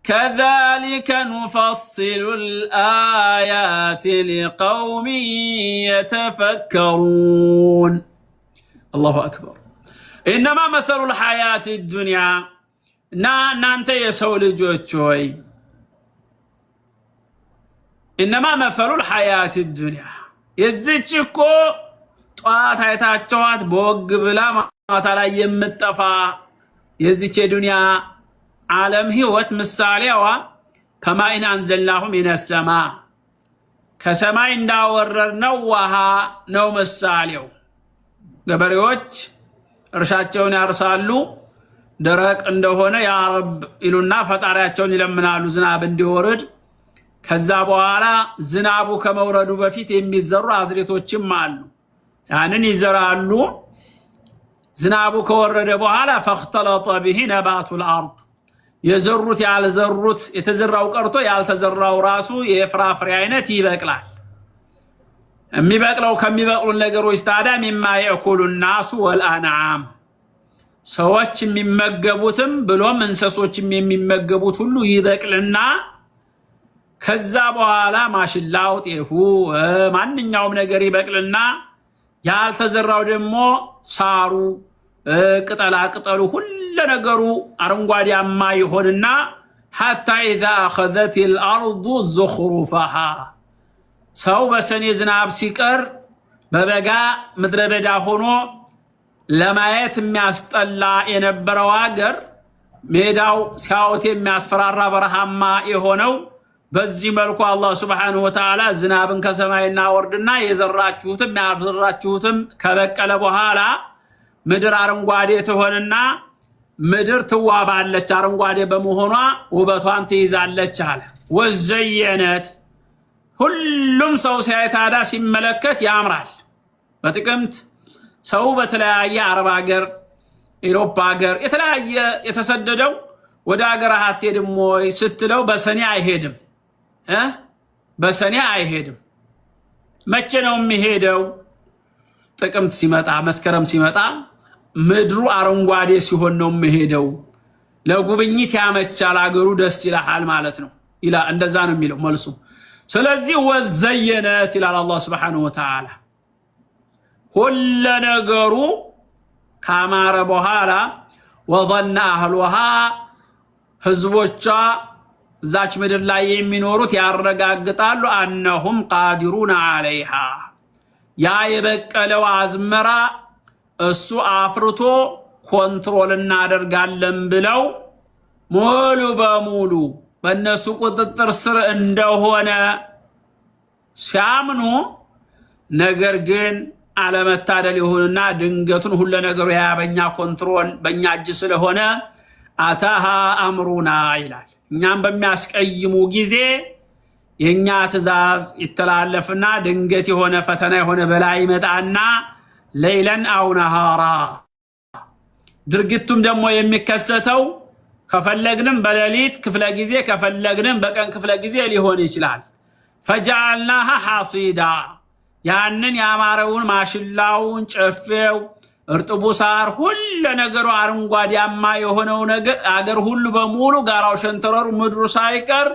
كذلك نفصل الآيات لقوم يتفكرون. الله أكبر. إنما مثل الحياة الدنيا نانت يسول جوتشوي. إنما مثل الحياة الدنيا يزيتشكو طوات هيتاچوات بوغ بلا ما تلا يمطفا يزيچ الدنيا ዓለም ህይወት ምሳሌዋ ከማኢን አንዘልናሁ ሚነ ሰማ ከሰማይ እንዳወረድነው ውሃ ነው ምሳሌው። ገበሬዎች እርሻቸውን ያርሳሉ። ደረቅ እንደሆነ ያ ረብ ይሉና ፈጣሪያቸውን ይለምናሉ ዝናብ እንዲወርድ። ከዛ በኋላ ዝናቡ ከመውረዱ በፊት የሚዘሩ አዝሬቶችም አሉ። ያንን ይዘራሉ። ዝናቡ ከወረደ በኋላ ፈختلط به نبات الارض የዘሩት ያልዘሩት የተዘራው ቀርቶ ያልተዘራው ራሱ የፍራፍሬ አይነት ይበቅላል። የሚበቅለው ከሚበቅሉ ነገሮች ታዲያ مما يأكل الناس والأنعام ሰዎች የሚመገቡትም ብሎም እንስሶችም የሚመገቡት ሁሉ ይበቅልና ከዛ በኋላ ማሽላው ጤፉ ማንኛውም ነገር ይበቅልና ያልተዘራው ደግሞ ሳሩ ቅጠላ ቅጠሉ ሁሉ ነገሩ አረንጓዴያማ ይሆንና حتى اذا اخذت الارض زخرفها ሰው በሰኔ ዝናብ ሲቀር በበጋ ምድረ በዳ ሆኖ ለማየት የሚያስጠላ የነበረው ሀገር ሜዳው ሲያወት የሚያስፈራራ በረሃማ የሆነው በዚህ መልኩ አላህ Subhanahu Wa Ta'ala ዝናብን ከሰማይና ወርድና የዘራችሁትም ያልዘራችሁትም ከበቀለ በኋላ ምድር አረንጓዴ ትሆንና ምድር ትዋባለች። አረንጓዴ በመሆኗ ውበቷን ትይዛለች አለ። ወዘየነት ሁሉም ሰው ሲያይታዳ ሲመለከት ያምራል። በጥቅምት ሰው በተለያየ አረብ ሀገር አውሮፓ ሀገር የተለያየ የተሰደደው ወደ ሀገር አትሄድም ወይ ስትለው በሰኔ አይሄድም በሰኔ አይሄድም። መቼ ነው የሚሄደው? ጥቅምት ሲመጣ መስከረም ሲመጣ ምድሩ አረንጓዴ ሲሆን ነው የሚሄደው። ለጉብኝት ያመቻል ሀገሩ ደስ ይላል ማለት ነው ኢላ እንደዛ ነው የሚለው መልሱ። ስለዚህ ወዘየነት ይላል አላህ Subhanahu Wa Ta'ala ሁሉ ነገሩ ካማረ በኋላ وظن اهلها ህዝቦቿ ዛች ምድር ላይ የሚኖሩት ያረጋግጣሉ انهم قادرون عليها ያ የበቀለው አዝመራ እሱ አፍርቶ ኮንትሮል እናደርጋለን ብለው ሙሉ በሙሉ በእነሱ ቁጥጥር ስር እንደሆነ ሲያምኑ ነገር ግን አለመታደል ይሁንና ድንገቱን ሁሉ ነገሩ ያበኛ ኮንትሮል በእኛ እጅ ስለሆነ አታሃ አምሩና ይላል። እኛም በሚያስቀይሙ ጊዜ የኛ ትእዛዝ ይተላለፍና ድንገት የሆነ ፈተና የሆነ በላይ ይመጣና ለይለን አው ነሃራ ድርጊቱም ደግሞ የሚከሰተው ከፈለግንም በሌሊት ክፍለ ጊዜ ከፈለግንም በቀን ክፍለ ጊዜ ሊሆን ይችላል። فجعلناها حصيدا ያንን ያማረውን ማሽላውን ጨፌው እርጥቡ ሳር ሁሉ ነገሩ አረንጓዴያማ የሆነው ነገር አገር ሁሉ በሙሉ ጋራው ሸንተረሩ ምድሩ ሳይቀር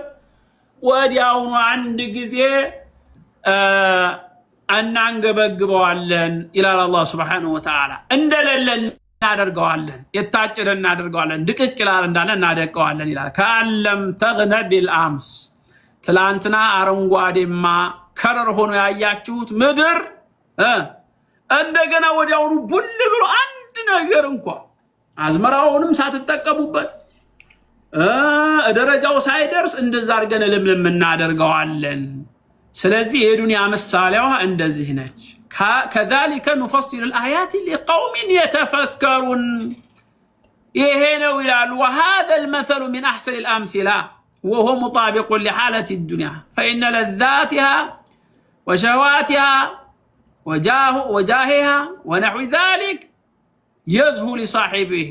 ወዲያው አንድ ጊዜ እናንገበግበዋለን ኢላላ አላህ Subhanahu Wa Ta'ala እንደለለን እናደርገዋለን የታጨደን እናደርገዋለን ድቅቅ ይላል እንዳለ እናደቀዋለን ይላል። ከአለም ተግነ ቢልአምስ ትላንትና አረንጓዴማ ከረር ሆኖ ያያችሁት ምድር እንደገና ወዲያውኑ ቡል ብሎ አንድ ነገር እንኳን አዝመራውንም ሳትጠቀሙበት ደረጃው ሳይደርስ እንደዛ አድርገን ለምለም እናደርገዋለን። ስለዚህ የዱንያ ምሳሌዋ እንደዚህ ነች። كذلك نفصل الآيات لقوم يتفكرون ይሄ ነው ይላል። وهذا المثل من أحسن الأمثلة وهو مطابق لحالة الدنيا فإن لذاتها وشهواتها وجاهها ونحو ذلك يزهو لصاحبه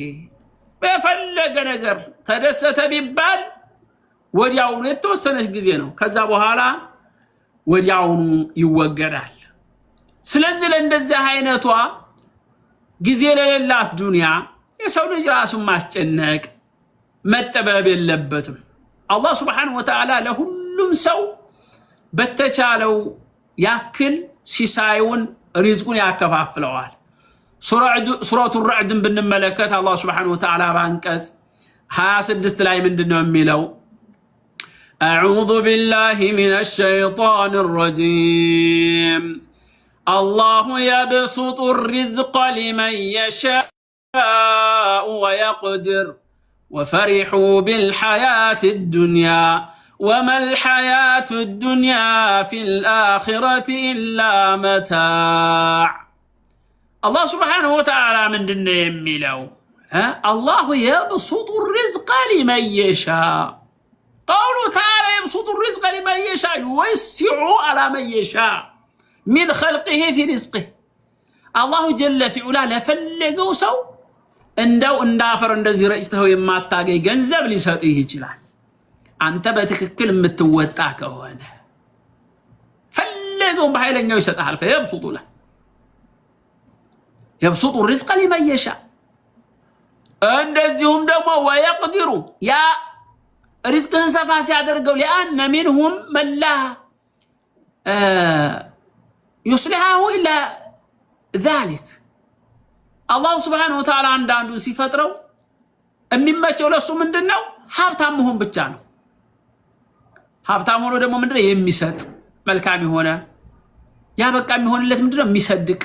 በፈለገ ነገር ተደሰተ ቢባል ወዲያውኑ የተወሰነች ጊዜ ነው። ከዛ በኋላ ወዲያውኑ ይወገዳል። ስለዚህ ለእንደዚህ አይነቷ ጊዜ ለሌላት ዱንያ የሰው ልጅ ራሱን ማስጨነቅ መጠበብ የለበትም። አላህ Subhanahu Wa Ta'ala ለሁሉም ሰው በተቻለው ያክል ሲሳዩን ሪዝቁን ያከፋፍለዋል። ሱረቱ الرعد ብንመለከት አላህ Subhanahu Wa Ta'ala ባንቀጽ 26 ላይ ምንድነው የሚለው? أعوذ بالله من الشيطان الرجيم الله يبسط الرزق لمن يشاء ويقدر وفرحوا بالحياة الدنيا وما الحياة الدنيا في الآخرة إلا متاع. الله سبحانه وتعالى من دنيا يميلو الله يبسط الرزق لمن يشاء. قوله تعالى يبسط الرزق لمن يشاء يوسع على من يشاء من خلقه في رزقه. الله جل في علاه لفلقوا سو እንደው እንዳፈር እንደዚህ ረጭተው የማታገኝ ገንዘብ ሊሰጥህ ይችላል አንተ በትክክል የምትወጣ ከሆነ ፈለገው በኃይለኛው ይሰጣል فيبسط له يبسط الرزق لمن يشاء እንደዚሁም ደግሞ ويقدر ያ ሪዝቅህን ሰፋ ሲያደርገው لأن منهم من لا يصلحه إلا ذلك. الله سبحانه وتعالى አንዳንዱ ሲፈጥረው የሚመቸው ለሱ ምንድነው ሀብታም መሆን ብቻ ነው። ሀብታም ሆኖ ደግሞ ምንድነው የሚሰጥ መልካም የሆነ ያ በቃ የሚሆንለት ምንድነው የሚሰድቅ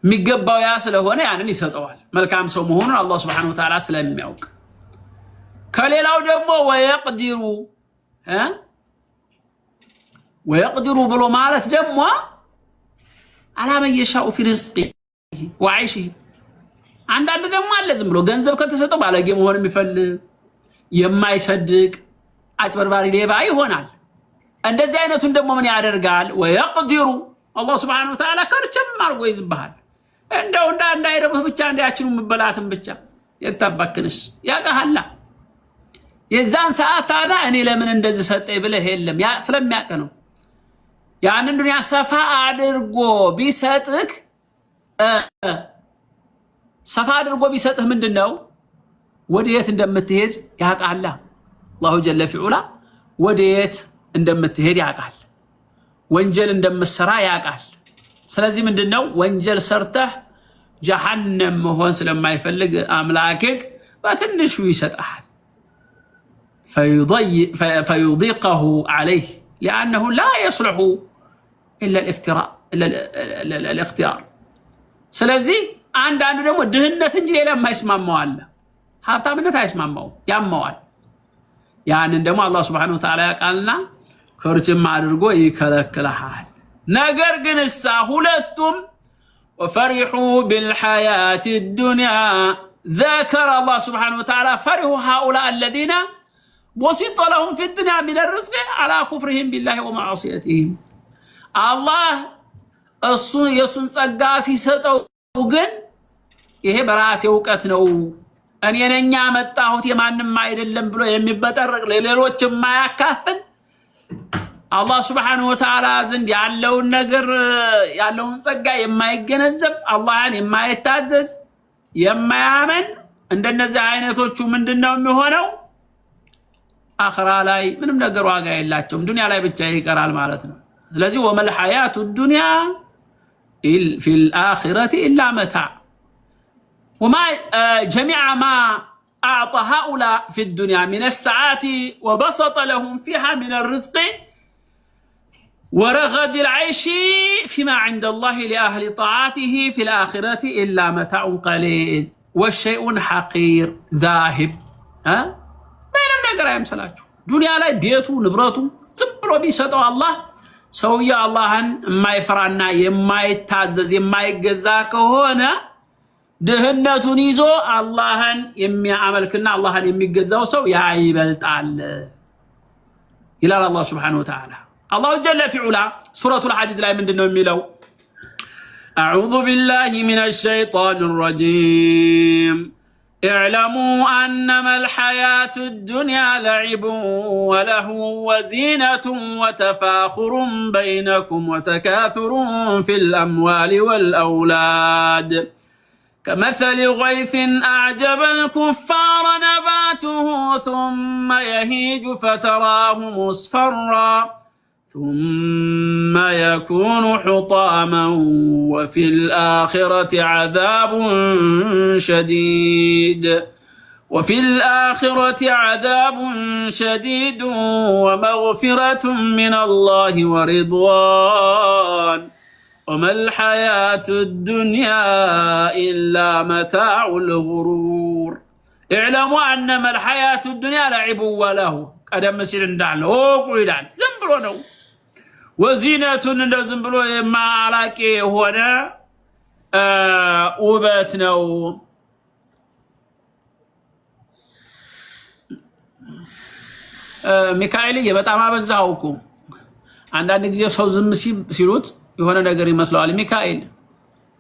የሚገባው ያ ስለሆነ ያንን ይሰጠዋል መልካም ሰው መሆኑን አላህ Subhanahu Wa Ta'ala ስለሚያውቅ። ከሌላው ደግሞ ويقدر ብሎ ማለት ደግሞ على من يشاء في رزقه وعيشه አንዳንድ ደግሞ አለ ዝም ብሎ ገንዘብ ከተሰጠው ባለጌ መሆን የሚፈልግ የማይሰድቅ አጭበርባሪ ሌባ ይሆናል። እንደዚህ አይነቱን ደግሞ ምን ያደርጋል ويقدر الله Subhanahu Wa Ta'ala ከርቸም አርጎ ይዝብሃል እንደው እንዳይረብህ ብቻ እንዲያችኑ መበላትም ብቻ የታባክንስ ያቀሃላ የዛን ሰዓት ታዲያ እኔ ለምን እንደዚህ ሰጠኝ ብለህ የለም ያ ስለሚያቀ ነው። ያንን ዱንያ ሰፋ አድርጎ ቢሰጥህ ሰፋ አድርጎ ቢሰጥህ ምንድነው ወዴት እንደምትሄድ ያቃላ አላሁ ጀለ ፊዑላ ወዴት እንደምትሄድ ያቃል ወንጀል እንደምትሰራ ያቃል። ስለዚህ ምንድነው ወንጀል ሰርተህ ጀሃነም መሆን ስለማይፈልግ አምላክህ በትንሹ ይሰጣል فيضيقه عليه لأنه لا يصلح إلا الاختيار. ስለዚህ አንዳንዱ ደግሞ ድህነት እንጂ ሌላ የማይስማማው አለ ሀብታምነት አይስማማው ያማዋል ያንን ደግሞ አላህ Subhanahu Wa Ta'ala ያቃልና ከርጭም አድርጎ ይከለክልሃል። ነገር ግን እሳ ሁለቱም وفرحوا بالحياة الدنيا ذكر الله سبحانه وتعالى فرحوا هؤلاء الذين بسط لهم في الدنيا من الرزق على كفرهم بالله ومعصيتهم. الله የሱን ጸጋ ሲሰጠው ግን ይሄ በራሴ ዕውቀት ነው እኔ ነኝ ያመጣሁት የማንም አይደለም ብሎ የሚበጠረቅ ለሌሎች የማያካፍል አላህ Subhanahu Wa Ta'ala ዘንድ ያለውን ነገር ያለውን ጸጋ የማይገነዘብ አላህን የማይታዘዝ የማያመን እንደነዚህ አይነቶቹ ምንድነው የሚሆነው አኺራ ላይ ምንም ነገር ዋጋ የላቸውም ዱንያ ላይ ብቻ ይቀራል ማለት ነው። ስለዚህ وما الحياة الدنيا في الآخرة إلا متاع وما جميع ما أعطى هؤلاء في الدنيا من السعات وبسط لهم فيها من الرزق ورغد العيش فيما عند الله لأهل طاعته في الآخرة إلا متاع قليل والشيء حقير ذاهب. بين النقر يا مسلاችሁ ዱንያ ላይ ቤቱ ንብረቱ ዝም ብሎ ቢሰጠው አላህ ሰውዬ አላህን የማይፈራና የማይታዘዝ የማይገዛ ከሆነ ድህነቱን ይዞ አላህን የሚያመልክና አላህን የሚገዛው ሰው ያ ይበልጣል ይላል አላህ Subhanahu Wa Ta'ala. الله جل في علا سورة الحديد لا يمدنه ميلو أعوذ بالله من الشيطان الرجيم اعلموا أنما الحياة الدنيا لعب وله وزينة وتفاخر بينكم وتكاثر في الأموال والأولاد كمثل غيث أعجب الكفار نباته ثم يهيج فتراه مصفرا ثم يكون حطاما وفي الآخرة عذاب شديد ومغفرة من الله ورضوان وما الحياة الدنيا إلا متاع الغرور اعلموا أنما الحياة الدنيا لعب وله قدم مسير እንዳለ ወቁ ይላል ዝም ብሎ ነው ወዚነቱን እንደው ዝም ብሎ የማላቂ የሆነ ውበት ነው ሚካኤል በጣም አበዛው እኮ አንዳንድ ጊዜ ሰው ዝም ሲሉት የሆነ ነገር ይመስላል ሚካኤል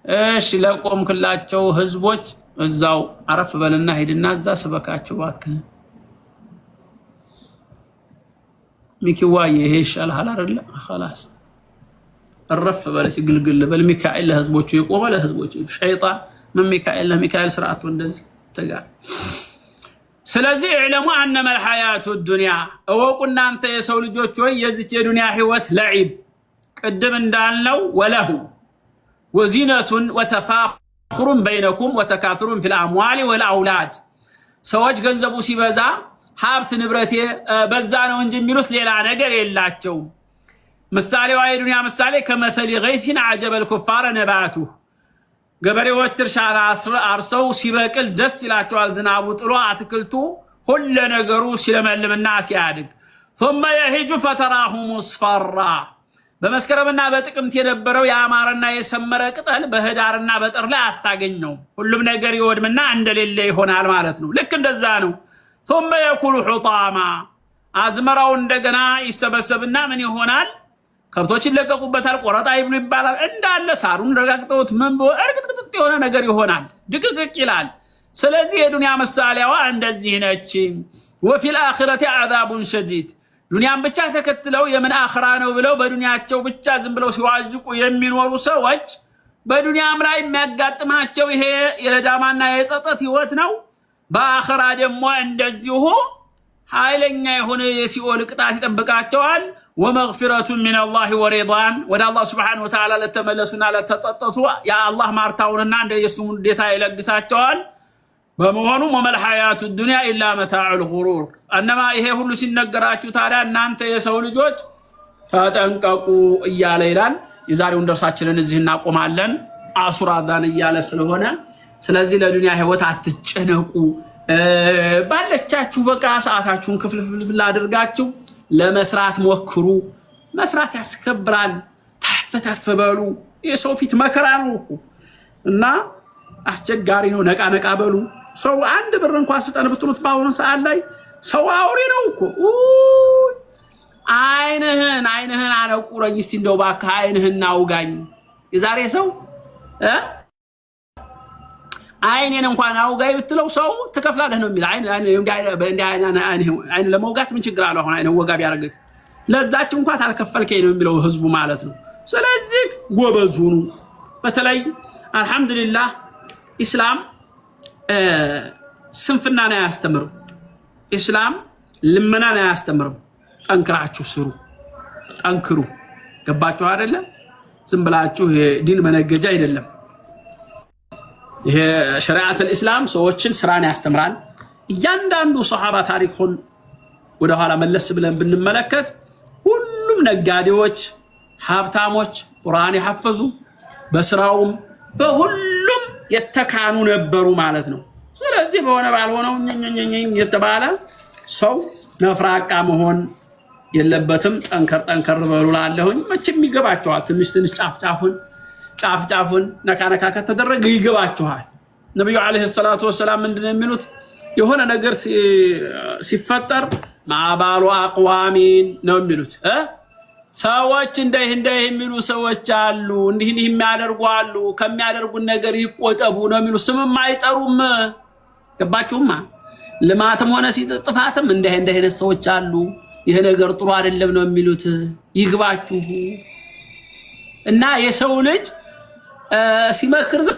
እሺ ለቆምክላቸው ህዝቦች እዛው አረፍ በልና ሄድና እዛ ስበካቸው ባክህ ሚኪዋዬ ይሄ ይሻልሃል አይደል خلاص الرف በለሲ ግልግል በል ሚካኤል ለህዝቦቹ የቆመ ለህዝቦቹ ሸይጣን ምን ሚካኤል ለሚካኤል ስርዓቱ እንደዚህ ተጋር ስለዚህ اعلموا انما الحياه الدنيا እወቁና አንተ የሰው ልጆች ሆይ የዚህ የዱንያ ህይወት ለዒብ ቅድም እንዳልነው ወለሁ وزينة وتفاخر بينكم وتكاثر في الاموال والاولاد ሰዎች ገንዘቡ ሲበዛ ሀብት ንብረቴ በዛ ነው እንጂ የሚሉት ሌላ ነገር የላቸው ምሳሌው አይዱንያ ምሳሌ ከመሰሊ ገይቲን عجب الكفار نباته ገበሬዎች እርሻን አርሰው ሲበቅል ደስ ይላቸዋል ዝናቡ ጥሎ አትክልቱ ሁሉ ነገሩ ሲለመልምና ሲያድግ ثم يهج فتراه مصفرا በመስከረምና በጥቅምት የነበረው ያማረና የሰመረ ቅጠል በህዳርና በጥር ላይ አታገኘው ሁሉም ነገር ይወድምና እንደሌለ ይሆናል ማለት ነው ልክ እንደዛ ነው ثم يكون حطاما አዝመራው እንደገና ይሰበሰብና ምን ይሆናል ከብቶች ይለቀቁበታል ቆረጣ ይብሉ ይባላል እንዳለ ሳሩን ረጋግጠውት ምን እርግጥቅጥ የሆነ ነገር ይሆናል ድቅቅቅ ይላል ስለዚህ የዱንያ ምሳሌዋ እንደዚህ ነች وفي الاخره عذاب شديد ዱንያን ብቻ ተከትለው የምን አኺራ ነው ብለው በዱንያቸው ብቻ ዝም ብለው ሲዋጅቁ የሚኖሩ ሰዎች በዱንያም ላይ የሚያጋጥማቸው ይሄ የለዳማና የጸጸት ህይወት ነው በአኺራ ደግሞ እንደዚሁ ኃይለኛ የሆነ የሲኦል ቅጣት ይጠብቃቸዋል ومغفرة من الله ورضوان ወደ አላህ Subhanahu Wa Ta'ala ለተመለሱና ለተጸጸቱ ያ አላህ ማርታውንና እንደ ኢየሱስ ዴታ ይለግሳቸዋል በመሆኑ ወመል ሐያቱ ዱንያ ኢላ መታዑል ጉሩር አነማ ይሄ ሁሉ ሲነገራችሁ ታዲያ እናንተ የሰው ልጆች ተጠንቀቁ እያለ ይላል የዛሬውን ደርሳችንን እዚህ እናቆማለን አሱራዳን እያለ ስለሆነ ስለዚህ ለዱንያ ህይወት አትጨነቁ ባለቻችሁ በቃ ሰዓታችሁን ክፍልፍል አድርጋችሁ ለመስራት ሞክሩ መስራት ያስከብራል ታፈታፈበሉ የሰው ፊት መከራ ነው እና አስቸጋሪ ነው ነቃ ነቃ በሉ ሰው አንድ ብር እንኳን ስጠን ብትሉት ባሁን ሰዓት ላይ ሰው አውሬ ነው እኮ አይንህን አነቁረኝ እስቲ እንደው ባካ አይንህን አውጋኝ የዛሬ ሰው አይኔን እንኳን አውጋይ ብትለው ሰው ተከፍላለህ ነው የሚል አይን ለመውጋት ምን ችግር አለው አሁን አይን ወጋ ቢያርግክ ለዛች እንኳን ታልከፈልከኝ ነው የሚለው ህዝቡ ማለት ነው ስለዚህ ጎበዙኑ በተለይ አልহামዱሊላህ ኢስላም ስንፍናን አያስተምርም ኢስላም ልመናን አያስተምርም ጠንክራችሁ ስሩ ጠንክሩ ገባችሁ አይደለ ዝም ብላችሁ ዲን መነገጃ አይደለም ይሄ ሸሪዓት الاسلام ሰዎችን ስራን ያስተምራል እያንዳንዱ ሱሐባ ታሪኩን ወደ ኋላ መለስ ብለን ብንመለከት ሁሉም ነጋዴዎች ሀብታሞች ቁርአን ይሐፈዙ በስራውም በሁሉም የተካኑ ነበሩ ማለት ነው ስለዚህ በሆነ ባልሆነው የተባለ ሰው ነፍራቃ መሆን የለበትም ጠንከር በሉላለሁኝ መቼም ይገባቸዋል ትንሽ ጫፍጫፉን ነካነካ ከተደረገ ይገባቸዋል ነብዩ አለይሂ ሰላቱ ወሰለም ምንድነው የሚሉት የሆነ ነገር ሲፈጠር ማባሉ አቅዋሚን ነው የሚሉት ሰዎች እንዲህ የሚሉ ሰዎች አሉ እንዲህ የሚያደርጉ አሉ ከሚያደርጉን ነገር ይቆጠቡ ነው የሚሉት ስምም አይጠሩም ገባችሁማ ልማትም ሆነ ሲጥፋትም እንዲህ አይነት ሰዎች አሉ ይሄ ነገር ጥሩ አይደለም ነው የሚሉት ይግባችሁ እና የሰው ልጅ ሲመክር ዝም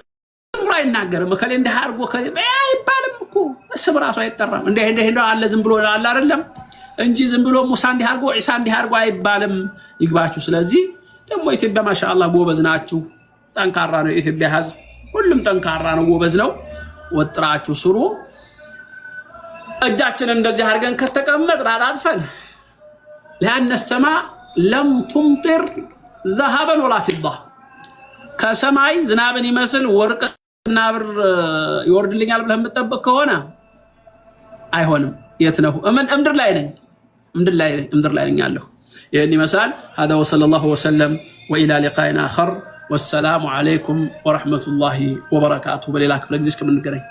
ብሎ አይናገርም ከሌ እንዲህ አድርጎ ከሌ አይባልም እኮ ስም ራሱ አይጠራም እንዲህ አለ ዝም ብሎ አለ አይደለም እንጂ ዝም ብሎ ሙሳ እንዲህ አድርጎ ኢሳ እንዲህ አድርጎ አይባልም ይግባችሁ ስለዚህ ደግሞ ኢትዮጵያ ማሻአላህ ጎበዝ ናችሁ ጠንካራ ነው ኢትዮጵያ ህዝብ ሁሉም ጠንካራ ነው ጎበዝ ነው ወጥራችሁ ስሩ እጃችንን እንደዚህ አድርገን ከተቀመጥን አጣጥፈን لأن السماء لم تمطر ذهبا ولا فضة ከሰማይ ዝናብን ይመስል ወርቅና ብር ይወርድልኛል ብለህ የምትጠብቅ ከሆነ አይሆንም። የት ነው? እምድር ላይ ነኝ ያለሁ። ይህን ይመስላል። هذا وصلى الله وسلم وإلى لقاء آخر والسلام عليكم ورحمة الله وبركاته። በሌላ ክፍለ ጊዜ እስከምንገናኝ